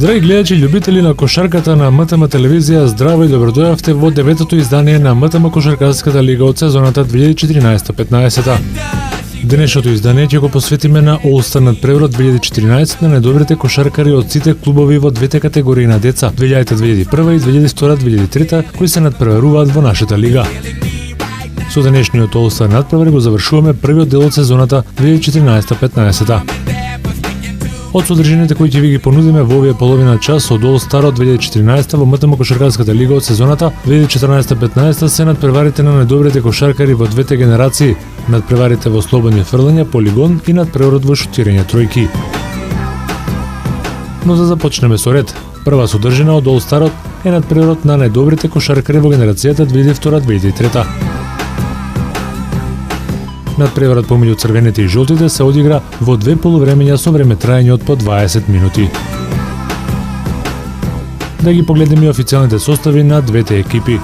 Драги гледачи и љубители на кошарката на МТМ телевизија, здраво и добродојавте во 9-то издание на МТМ кошаркарската лига од сезоната 2014-15. Денешното издание ќе го посветиме на All-Star надпреварот 2014 на најдобрите кошаркари од сите клубови во двете категории на деца 2000-2001 и 2002-2003 кои се надпреваруваат во нашата лига. Со денешниот All-Star надпревар го завршуваме првиот дел од сезоната 2014-15. Од содржините кои ќе ви ги понудиме во овие половина час од All-Star од 2014 во МТМ кошаркарската лига од сезоната 2014-15 се надпреварите на најдобрите кошаркари во двете генерации, надпреварите во слободни фрлања, полигон и надпреварот во шутирање тројки. Но за започнеме со ред. Прва содржина од All-Starот е надпреварот на најдобрите кошаркари во генерацијата 2002-2003. Надпреварот помеѓу црвените и жолтите се одигра во две полувремења со време траење од по 20 минути. Да ги погледнеме официјалните состави на двете екипи.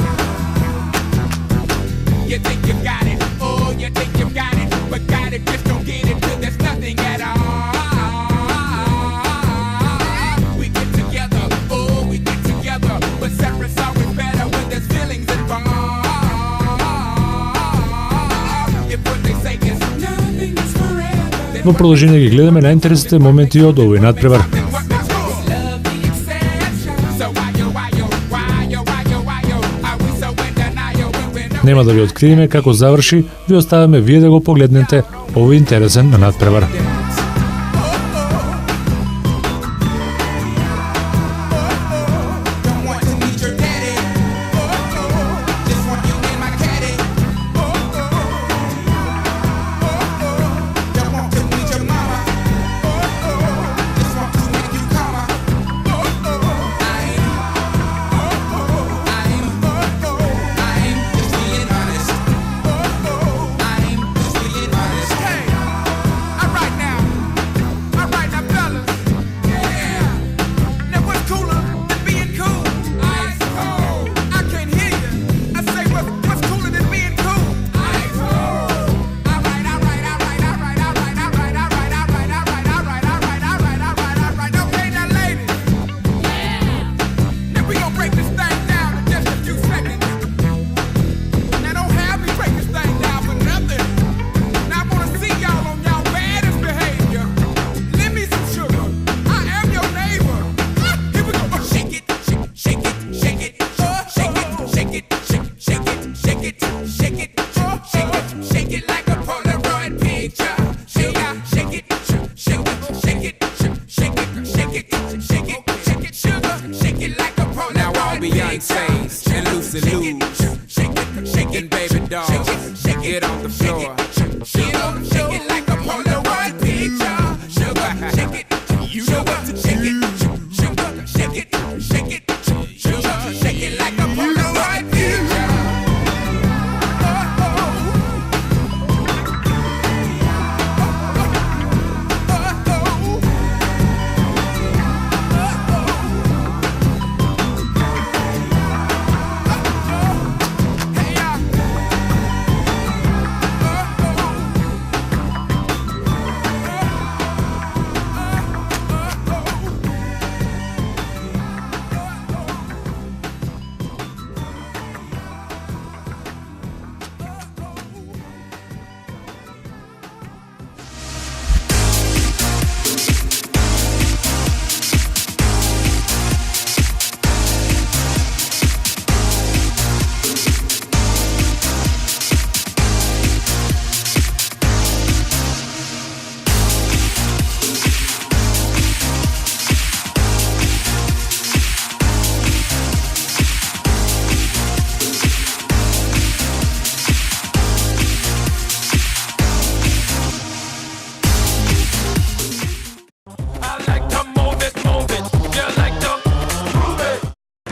Во продолжение ги гледаме најинтересните моменти од овој надпревар. Нема да ви откриеме како заврши, ви оставаме вие да го погледнете овој интересен надпревар.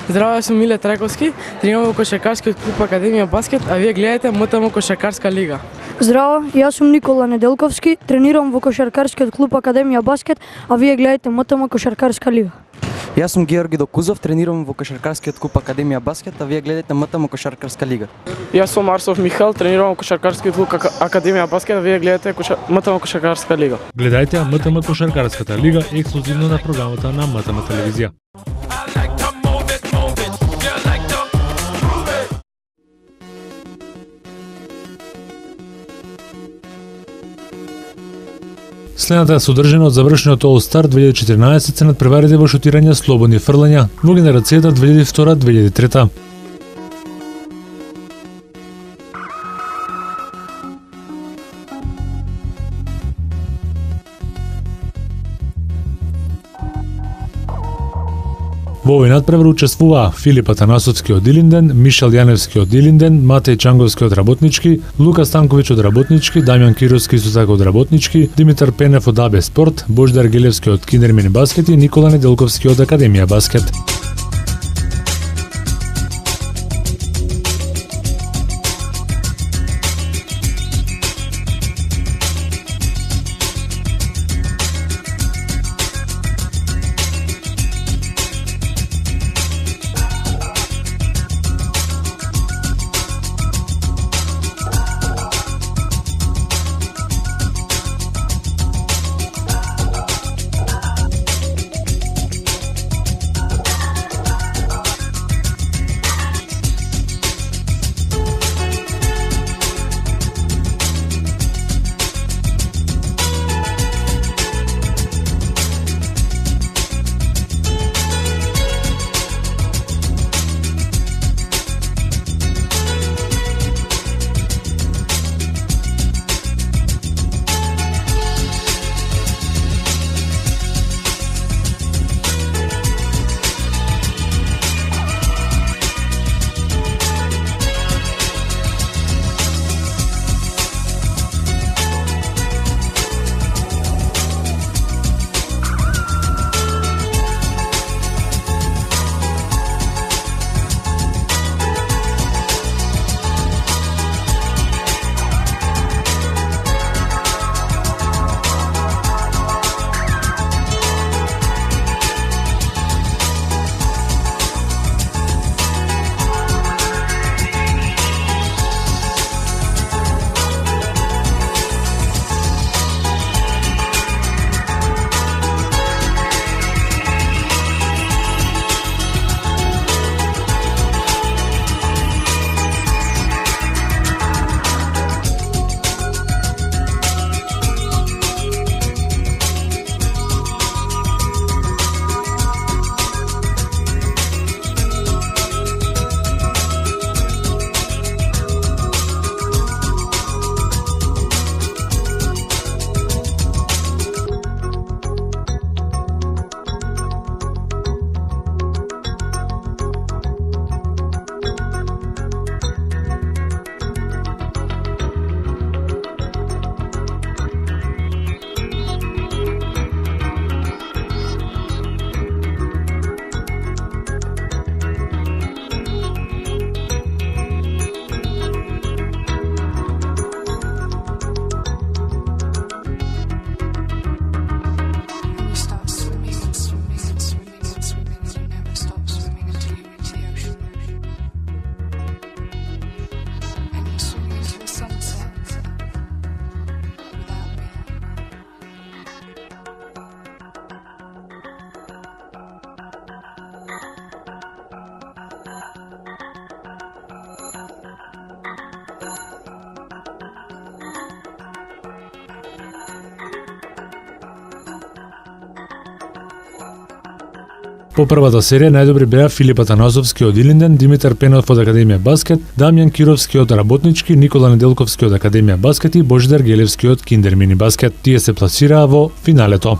Здраво, сум Миле Трајковски, тренирам во кошаркарскиот клуб Академија Баскет, а вие гледате МТМ кошаркарска лига. Здраво, јас сум Никола Неделковски, тренирам во кошаркарскиот клуб Академија Баскет, а вие гледате МТМ кошаркарска лига. Јас сум Георги Докузов, тренирам во Кошаркарскиот клуб Академија Баскет, а вие гледате МТМ Кошаркарска лига. Јас сум Арсов Михал, тренирам во Кошаркарскиот клуб Академија Баскет, а вие гледате МТМ Кошаркарска лига. Гледајте МТМ Кошаркарската лига ексклузивно на програмата на МТМ телевизија. Следната е содржина од завршениот All Star 2014 се надпреварите во шутирање слободни фрлања во генерацијата 2002-2003. Во овој надпревар учествуваа Филип Атанасовски од Илинден, Мишел Јаневски од Илинден, Матеј Чанговски од Работнички, Лука Станковиќ од Работнички, Дамјан Кировски исто така од Работнички, Димитар Пенев од АБ Спорт, Божидар Гелевски од Киндермини Баскет и Никола Неделковски од Академија Баскет. По првата серија најдобри беа Филип Атанасовски од Илинден, Димитар Пенов од Академија Баскет, Дамјан Кировски од Работнички, Никола Неделковски од Академија Баскет и Божидар Гелевски од Киндермини Баскет. Тие се пласираа во финалето.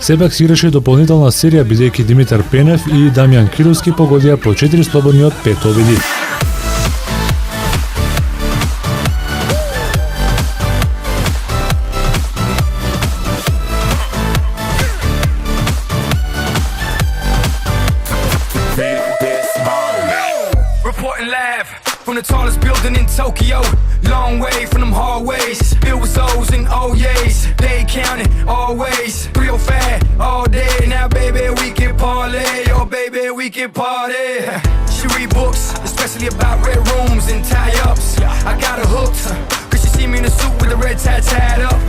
Сепак се играше дополнителна серија бидејќи Димитар Пенев и Дамјан Кировски погодија по 4 слободни од 5 обиди. From the tallest building in Tokyo, long way from them hallways. Filled with O's and O's, they counting always. Real fat all day, now baby we can parlay, oh baby we can party. She read books, especially about red rooms and tie-ups. I got her hooked, cause she see me in a suit with the red tie tied up.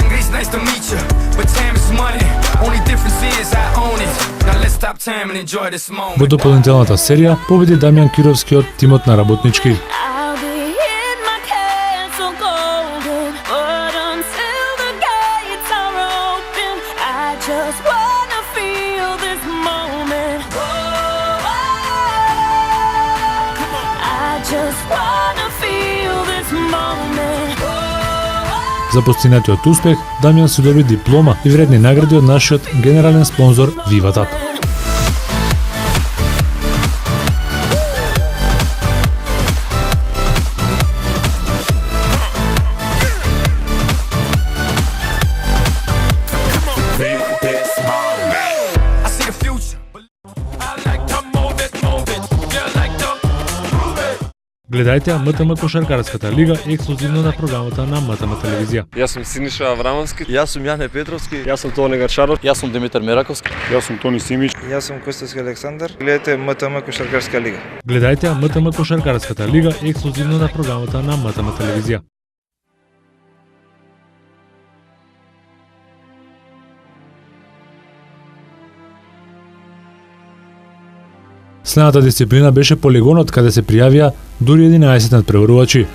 Gris, nice to meet you, but time is money. Only difference is I own it. Now let's stop time and enjoy this moment. Во дополнителната серија победи Дамјан Кировски од тимот на работнички. За постигнатиот успех, Дамјан се доби диплома и вредни награди од нашиот генерален спонзор Виватап. Гледајте МТМ Кошаркарската лига ексклузивно на програмата на МТМ телевизија. Јас сум Синиша Аврамовски. Јас сум Јане Петровски. Јас сум Тони Гарчаров. Јас сум Димитар Мераковски. Јас сум Тони Симич. Јас сум Костовски Александар. Гледате МТМ Кошаркарска лига. Гледајте МТМ Кошаркарската лига ексклузивно на програмата на МТМ телевизија. Следната дисциплина беше полигонот каде се пријавија дури 11 надпреварувачи.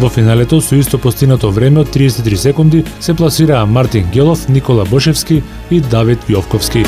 Во финалето со исто постигнато време од 33 секунди се пласираа Мартин Гелов, Никола Бошевски и Давид Јовковски.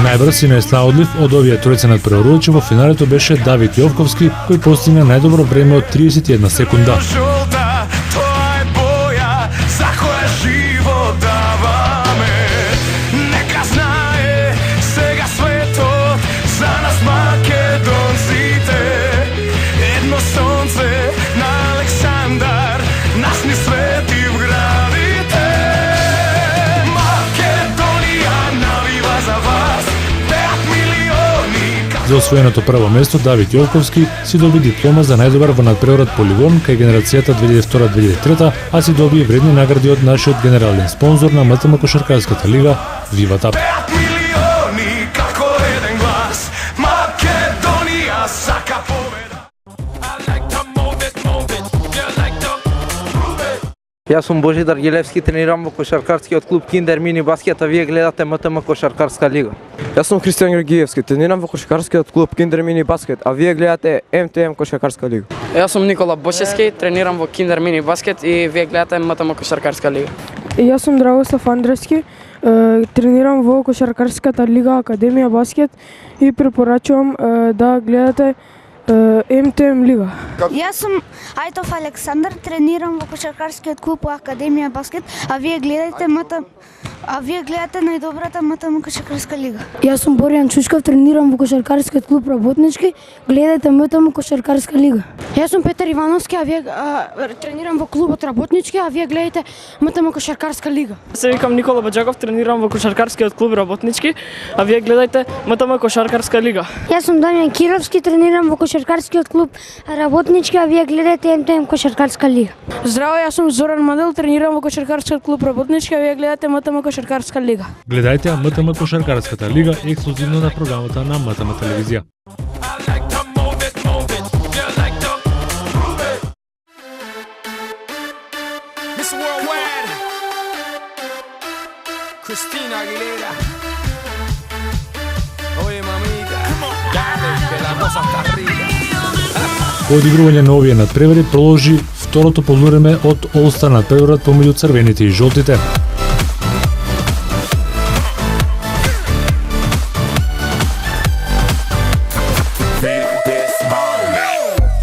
Најбрз и најснаодлив од овие тројца надпреварувачи во финалето беше Давид Јовковски, кој постигна најдобро време од 31 секунда. За освоеното прво место Давид Јовковски си доби диплома за најдобар во надпреварот Поливон кај генерацијата 2002-2003, а си доби вредни награди од нашиот генерален спонзор на МТМ кошаркарската лига Виватап. Јас сум Божидар Гилевски, тренирам во кошаркарскиот клуб Киндер Мини Баскет, а вие гледате МТМ кошаркарска лига. Јас сум Христијан Георгиевски, тренирам во кошаркарскиот клуб Киндер Мини Баскет, а вие гледате МТМ кошаркарска лига. Јас сум Никола Бошевски, тренирам во Киндер Мини Баскет и вие гледате МТМ кошаркарска лига. Јас сум Драгослав Андревски, тренирам во кошаркарската лига Академија Баскет и препорачувам да гледате МТМ лига. Јас сум Ајтов Александар, тренирам во кошаркарскиот клуб Академија Баскет, а вие гледате најдобрата МТМ кошаркарска лига. Јас сум Боријан Чучков, тренирам во кошаркарскиот клуб Работнички, гледате МТМ кошаркарска лига. Јас сум Петар Ивановски, а вие тренирам во клубот Работнички, а вие гледате МТМ кошаркарска лига. Се викам Никола Баџаков, тренирам во кошаркарскиот клуб Работнички, а вие гледате МТМ кошаркарска лига. Јас сум Дамјан Кировски, тренирам во кошаркарскиот клуб Работнички, а вие гледате МТМ кошаркарска лига. Здраво, јас сум Зоран Мадел, тренирам во кошаркарскиот клуб Работнички, а вие гледате МТМ кошаркарска лига. Гледајте МТМ кошаркарската лига ексклузивно на програмата на МТМ телевизија. Cristina Aguilera. Oye mamita, dale que la cosa está rica. По одигрување на овие надпревари продолжи второто полувреме од All-Star надпреварот помеѓу црвените и жолтите.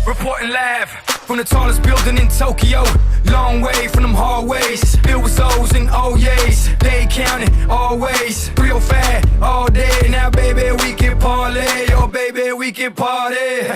Reporting live from the tallest building in Tokyo. Long way from them hallways. It was O's and O's. They counting always. Real fat all day. Now baby we can parlay. Oh baby we can party.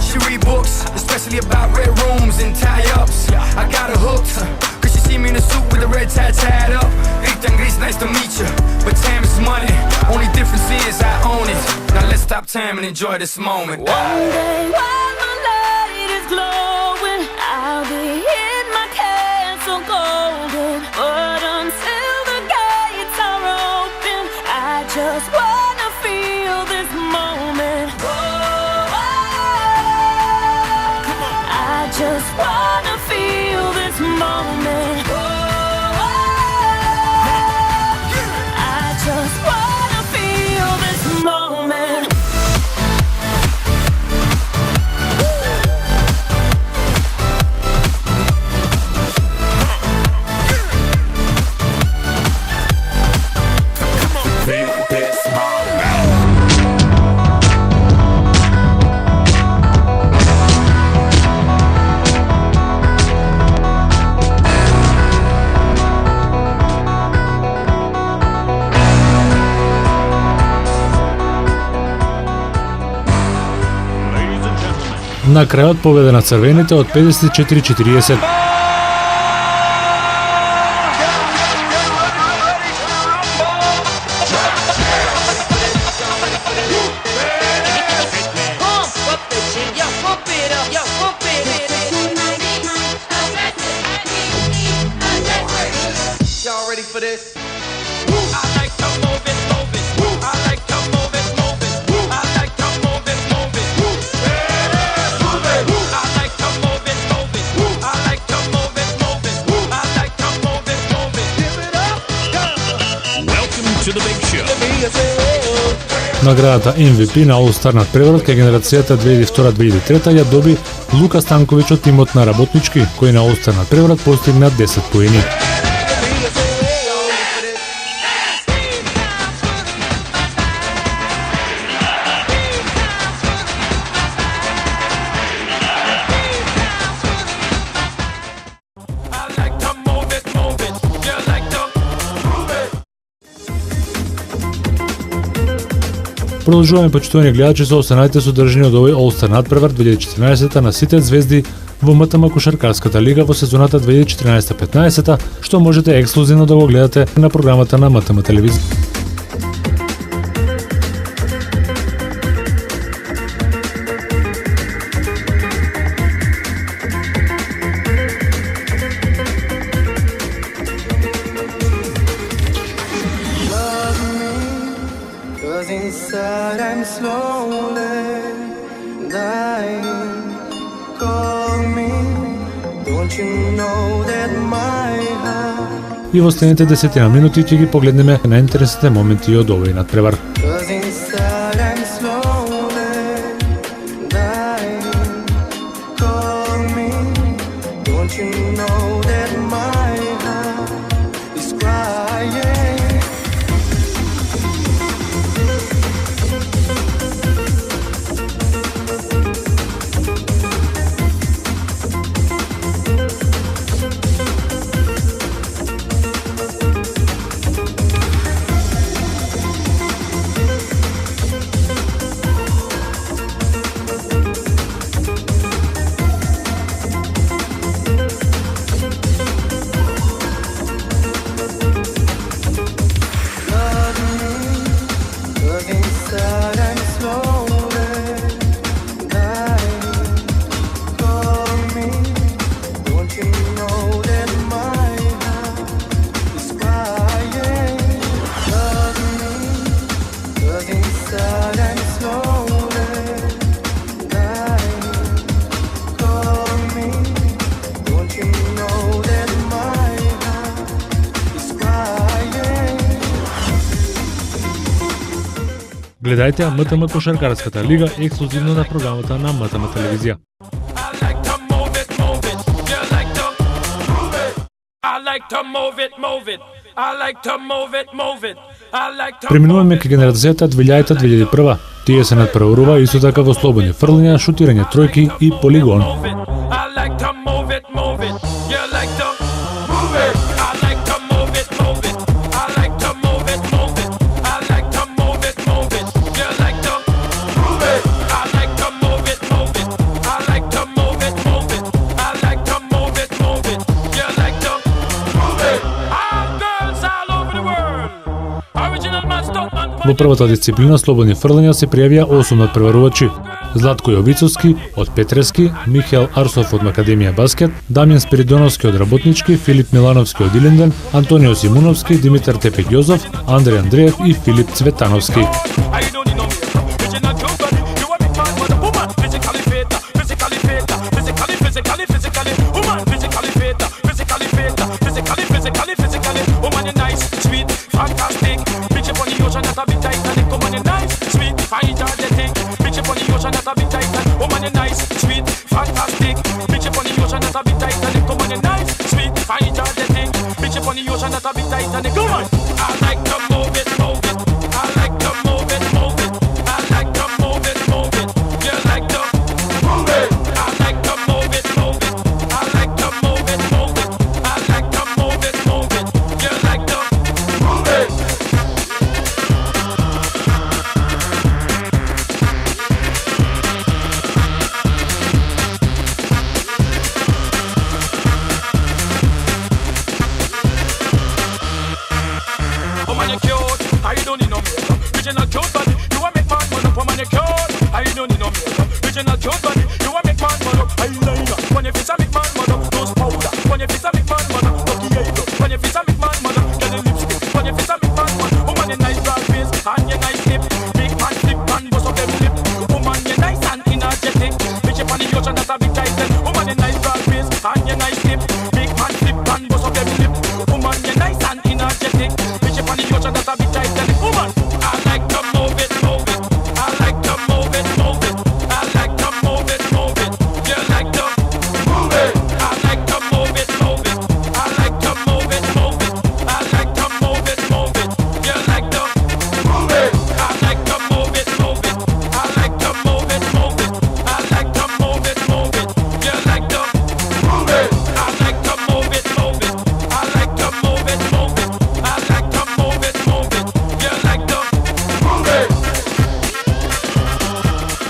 She read books, especially about red rooms and tie-ups. I got her hooked, cause she see me in a suit with the red tie tied up. Rita and Gris, nice to meet you, but time is money. Only difference is I own it. Now let's stop time and enjoy this moment. One day while my light is glowing, I'll be in my castle golden. But until the gates are open, I just wanna feel this moment. I just wanna feel this moment. I just wanna feel this moment. На крајот победа на црвените од 54-40. Наградата MVP на All-Star надпреварот кај генерацијата 2002-2003 ја доби Лука Станковиќ од тимот на Работнички, кој на All-Star надпреварот постигна 10 поени. Продолжуваме, почитувани гледачи, со останатите содржини од овој All-Star надпревар 2014 на сите звезди во МТМ Кошаркарската лига во сезоната 2014-15, што можете ексклузивно да го гледате на програмата на МТМ телевизија. И во следните 10 минути ќе ги погледнеме најинтересните моменти од овој надпревар. Гледајте МТМ Кошаркарската лига ексклузивно на програмата на МТМ телевизија. Преминуваме кај генерацијата 2000-2001. Тие се надпреварува исто така во слободни фрлања, шутирање тројки и полигон. it, move it. You like to move it. I like to move it, move it. I like to move it, move it. I like to move it, move it. You like to move it. I like to move it, move it. I like to move it, move it. I like to move it, move it. You like to move it. All girls all over the world. Original man, stop man. Во првата дисциплина слободни фрлања се пријавија 8 надпреварувачи. Златко Јовицовски од Петрески, Михаел Арсов од Макадемија Баскет, Дамјан Спиридоновски од Работнички, Филип Милановски од Илинден, Антонио Симуновски, Димитар Тепек Јозов, Андреј Андреев и Филип Цветановски.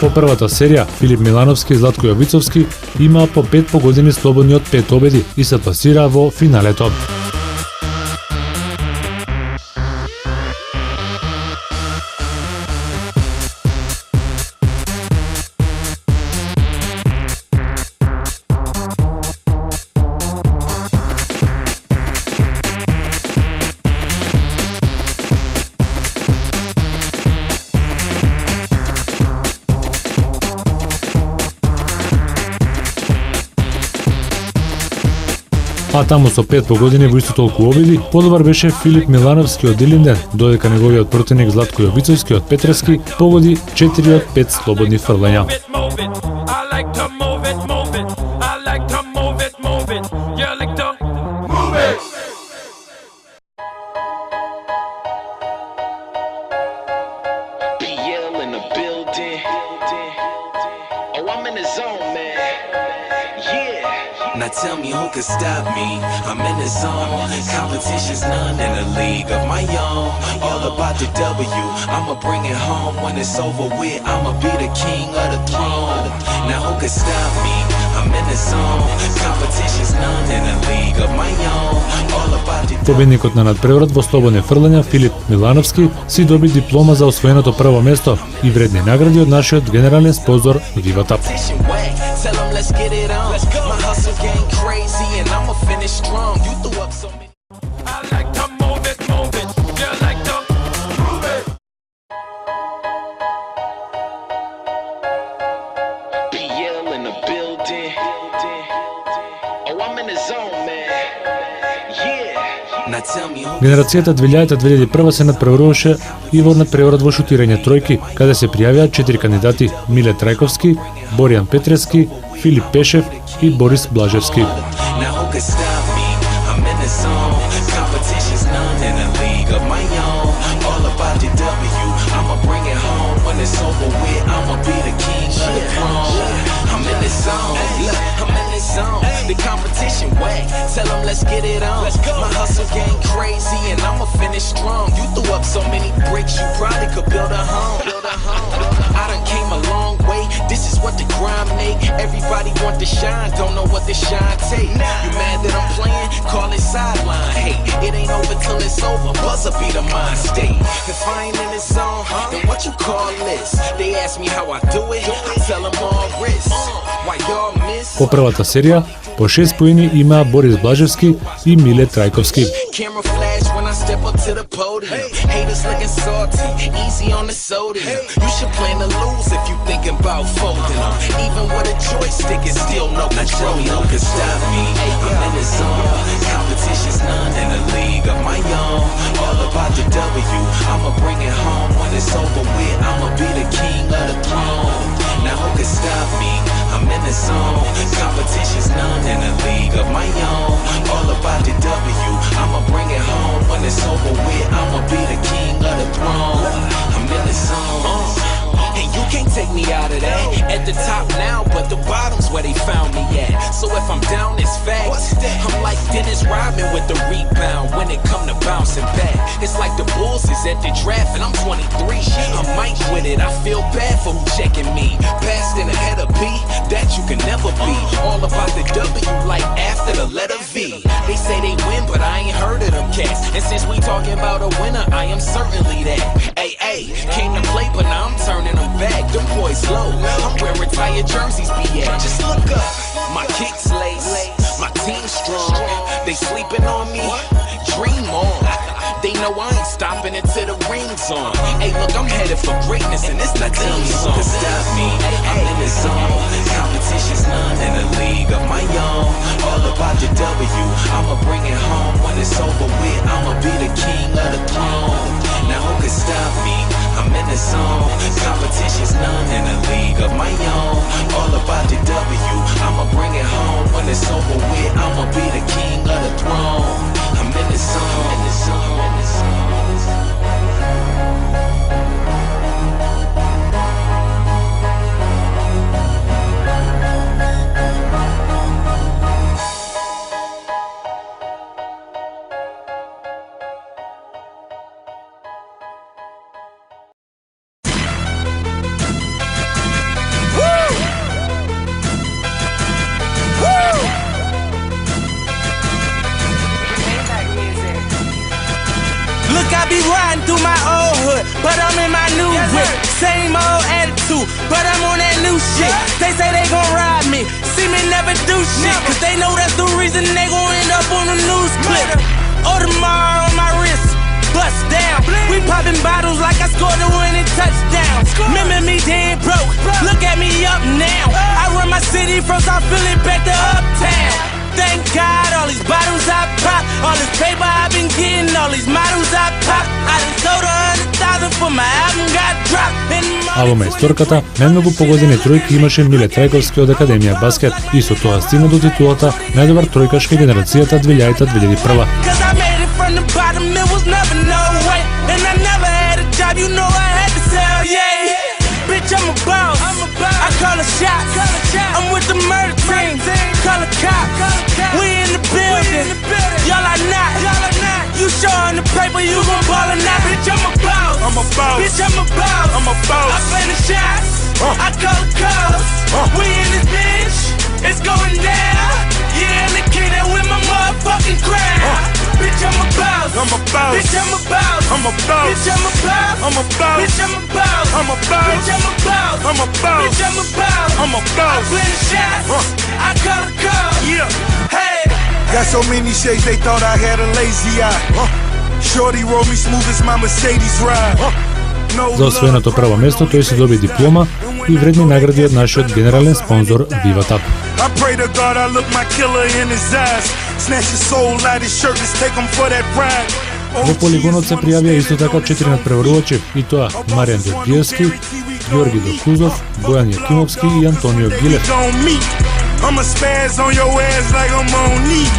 По првата серија, Филип Милановски и Златко Јовицовски имаа по 5 погодени слободни од 5 победи и се пласираа во финалето. А таму со 5 погодини во исто толку обиди, подобар беше Филип Милановски од Илинден, додека неговиот противник Златко Јовицовски од Петрески погоди 4 од 5 слободни фрлања. Now tell me who can stop me. I'm in the zone. Competition's none in a league of my own. All about the W. I'ma bring it home when it's over with. I'ma be the king of the throne. Now who can stop me? I'm in the zone. Competition's none in a league of my own. All about the W. Победникот на надпреврат во слободни фрлања Филип Милановски си доби диплома за освоеното прво место и вредни награди од нашиот генерален спонзор Виватап. Tell them let's get it on. My hustle game crazy and I'ma finish strong. You threw up so many. I like to move it, move it. You like to move it. BL in the building. Oh, I'm in the zone, man. Yeah. Now tell me who. Генерацијата 2000-2001 се надпреваруваше и во надпреварот во шутирање тројки, каде се пријавија 4 кандидати: Миле Трајковски, Боријан Петрески, Филип Пешев и Борис Блажевски. tell them let's get it on. My hustle game crazy and I'ma finish strong. You threw up so many bricks, you probably could build a home. I done came a long way, this is what the grind make. Everybody want to shine, don't know what the shine take. You mad that I'm playing? Call it sideline. Hey, it ain't over till it's over, buzzer be the mind state. If I ain't in this zone, then what you call this? They ask me how I do it, I tell them all risk. Why y'all miss? По првата серија, по 6 поени има Борис Блажевски и Миле Трајковски. Camera flash when I step up to the podium. Haters looking salty, easy on the sodium. You should plan to lose if you thinking about folding them. Even with a joystick, it's still no control. No can stop me. I'm in the zone. Competition's none in a league of my own. All about the W. I'ma bring it home when it's over with. I'ma be the king of the throne. Now who can stop me? I'm in the zone. Competition's none in a league of my own. All about the W. I'ma bring it home when it's over with. I'ma be the king of the throne. I'm in the zone. And you can't take me out of that. At the top now, but the bottom's where they found me at. So if I'm down, it's facts. I'm like Dennis Rodman with the rebound when it come to bouncing back. It's like the Bulls is at the draft and I'm 23. I'm Mike with it, I feel bad for who checking me. Passed in ahead of B, that you can never be. All about the W like after the letter V. They say they win, but I ain't heard of them cats. And since we talking about a winner, I am certainly that. Hey, came to play, but now I'm turning them back. Them boys low, I'm where retired jerseys be at. Just look up, my kicks lace, my team strong. They sleeping on me, dream on. They know I ain't stopping until the ring's on. Hey, look, I'm headed for greatness and it's the team song. You can stop me, I'm in the zone. Competition's none in a league of my own. All about the W, I'ma bring it home when it's over with. I'ma be the king of the throne. Now who can stop me? I'm in the zone. Competition's none in a league of my own. All about the W, I'ma bring it home when it's over with. I'ma be the king of the throne. I'm in the zone, in the zone, in the zone. I be riding through my old hood, but I'm in my new whip. Same old attitude, but I'm on that new shit. They say they gon' ride me, see me never do shit, cause they know that's the reason they gon' end up on the news clip. Audemars on my wrist, bust down. We popping bottles like I scored a winning touchdown. Remember me dead broke, look at me up now. I run my city from South Philly back to Uptown. Thank God, all these bottles I pop, all this paper I've been getting, all these models I pop. I done sold 100,000 for my album got dropped. А во мајсторката најмногу погодени тројки имаше Миле Трајковски од Академија Баскет и со тоа стигна до титулата најдобар тројкашка генерацијата 2000-2001. Bitch, I'm a boss. I call a shot. I'm with the murder team. Call a cop. We in the building. Y'all are not. You showing the paper, you gon' ball or not. Bitch, I'm a boss. I'm a boss. Bitch, I'm a boss. I'm a boss. I play the shots. I call the calls. We in this bitch. It's going down. Yeah, and the kid that with my motherfucking crown. Bitch, I'm a boss. I'm a boss. Bitch, I'm a boss. I'm a boss. Bitch, I'm a boss. I'm a boss. Bitch, I'm a boss. I'm a boss. Bitch, I'm a boss. I'm a boss. Bitch, I'm a boss. I'm a boss. I play the shots. I call the calls. Yeah. Hey. Got so many shades they thought I had a lazy eye. Shorty roll me smooth as my Mercedes ride. За освоеното прво место тој си доби диплома и вредни награди од нашиот генерален спонзор Vivatap. I pray to God I look my killer in his eyes. Snatch his soul out his shirt, let's take him for that ride. Во полигонот се пријавија исто така 4 надпреварувачи, и тоа Маријан Ѓорѓиевски, Ѓорги Докузов, Бојан Јакимовски и Антонио Гилев. I'ma spaz on your ass like I'm on knee.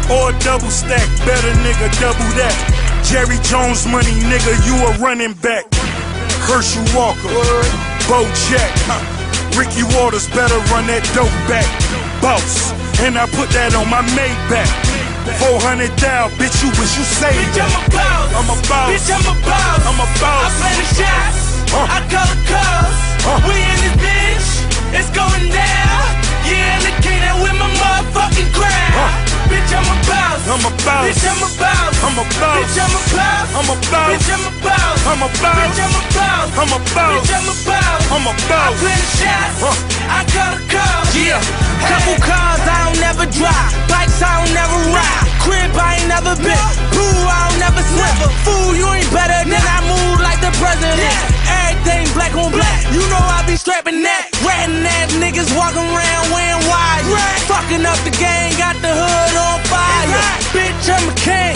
Or double stack, better nigga, double that. Jerry Jones money, nigga, you a running back. Herschel Walker, Bo Jack, Ricky Waters better run that dope back. Boss, and I put that on my Maybach. 400 down, bitch, you wish you saved Bitch, that. I'm a boss. I'm a boss. Bitch, I'm a boss. I'm a boss. I play the shots. I call the calls. We in this bitch. It's going down. Yeah, indicated with my motherfucking crowd. Bitch, I'm a boss. I'm a boss. Bitch, I'm a boss. I'm a boss. Bitch, I'm a boss. I'm a boss. Bitch, I'm a boss. I'm a boss. Bitch, I'm a boss. I'm a boss. Bitch, I'm a boss. I'm a I boss. play the shots. I call the calls. Yeah. Couple cars I don't never drive. Bikes I don't never ride. Crib I ain't never been. Pool I don't never swim. Fool, you ain't better than I move like the president. Everything black on black. You know I be strapping that. Ratting ass niggas walking around wearing wires. Fucking up the gang, got the hood on fire. Bitch, I'm a king.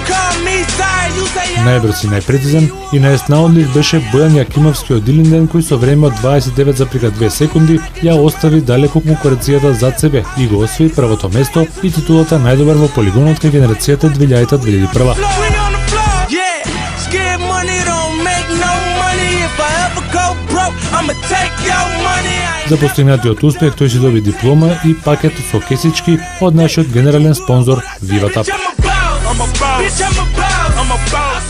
Call me sorry, you say Најбрз и најпрецизен и најснаодлив беше Бојан Јакимовски од Илинден, кој со време од 29,2 секунди ја остави далеку конкуренцијата зад себе и го освои првото место и титулата најдобар во полигонот кај генерацијата 2000-2001. За постигнатиот успех тој си доби диплома и пакет со кесички од нашиот генерален спонзор Vivatap. I'm a boss. I'm a boss.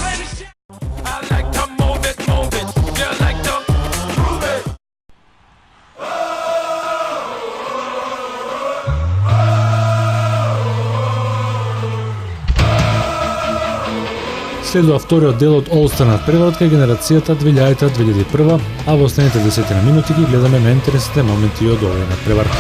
Следува вториот дел од All Star надпреварот кај генерацијата 2000-2001, а во следните 10 минути ги гледаме најинтересните моменти од овој надпревар.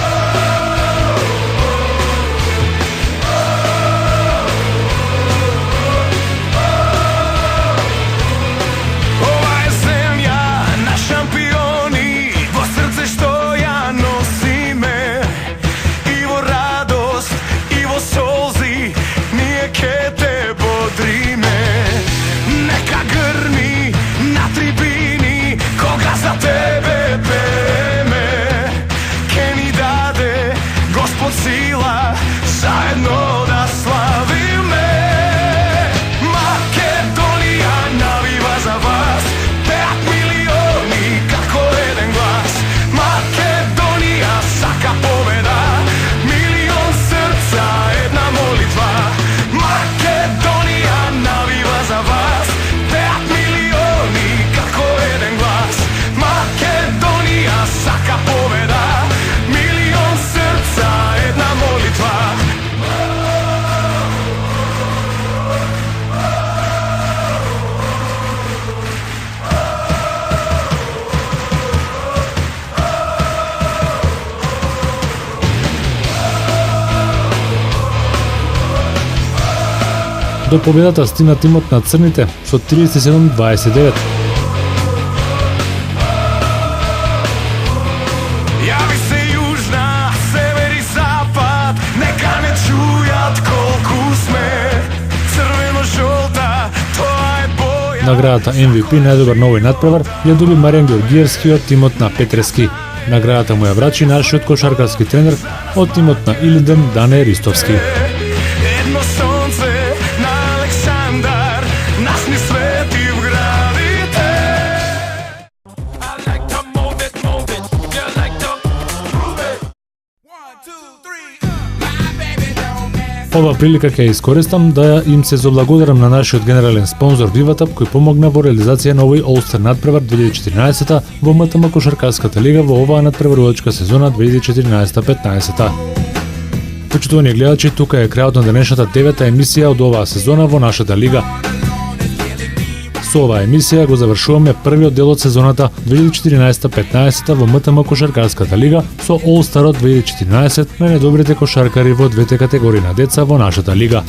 До победата стигна тимот на црните со 37-29. Јави се јужна, север и запад, нека не чујат колку сме црвено-жолта, тоа е боја. Наградата MVP најдобар на овој надпревар ја доби Маријан Георгиевски од тимот на Петрески. Наградата му ја врачи нашиот кошаркарски тренер од тимот на Илинден Дане Ристовски. Едно сонце на Александар, нас ни свети в градите. Ова прилика ќе ја искористам да им се заблагодарам на нашиот генерален спонзор Vivatap кој помогна во реализација на овој All Star надпревар 2014 во МТМ кошаркарската лига во оваа надпреварувачка сезона 2014-15. Почитувани гледачи, тука е крајот на денешната 9-та емисија од оваа сезона во нашата лига. Со оваа емисија го завршуваме првиот дел од сезоната 2014-15 во МТМ кошаркарската лига со All Starот 2014 на најдобрите кошаркари во двете категории на деца во нашата лига.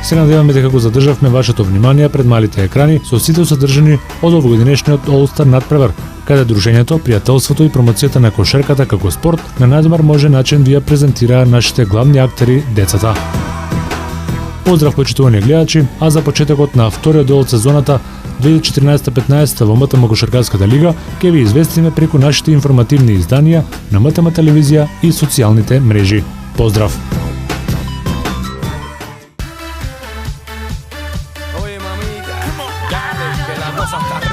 Се надеваме дека го задржавме вашето внимание пред малите екрани со сите содржини од овогодинешниот All Star надпревар, каде дружењето, пријателството и промоцијата на кошарката како спорт на најдобар можен начин ви ја презентираа нашите главни актери, децата. Поздрав почитувани гледачи, а за почетокот на вториот дел од сезоната 2014-15 во МТМ кошаркарската лига ќе ви известиме преку нашите информативни изданија на МТМ телевизија и социјалните мрежи. Поздрав! Oye, mamita, dale, que la cosa está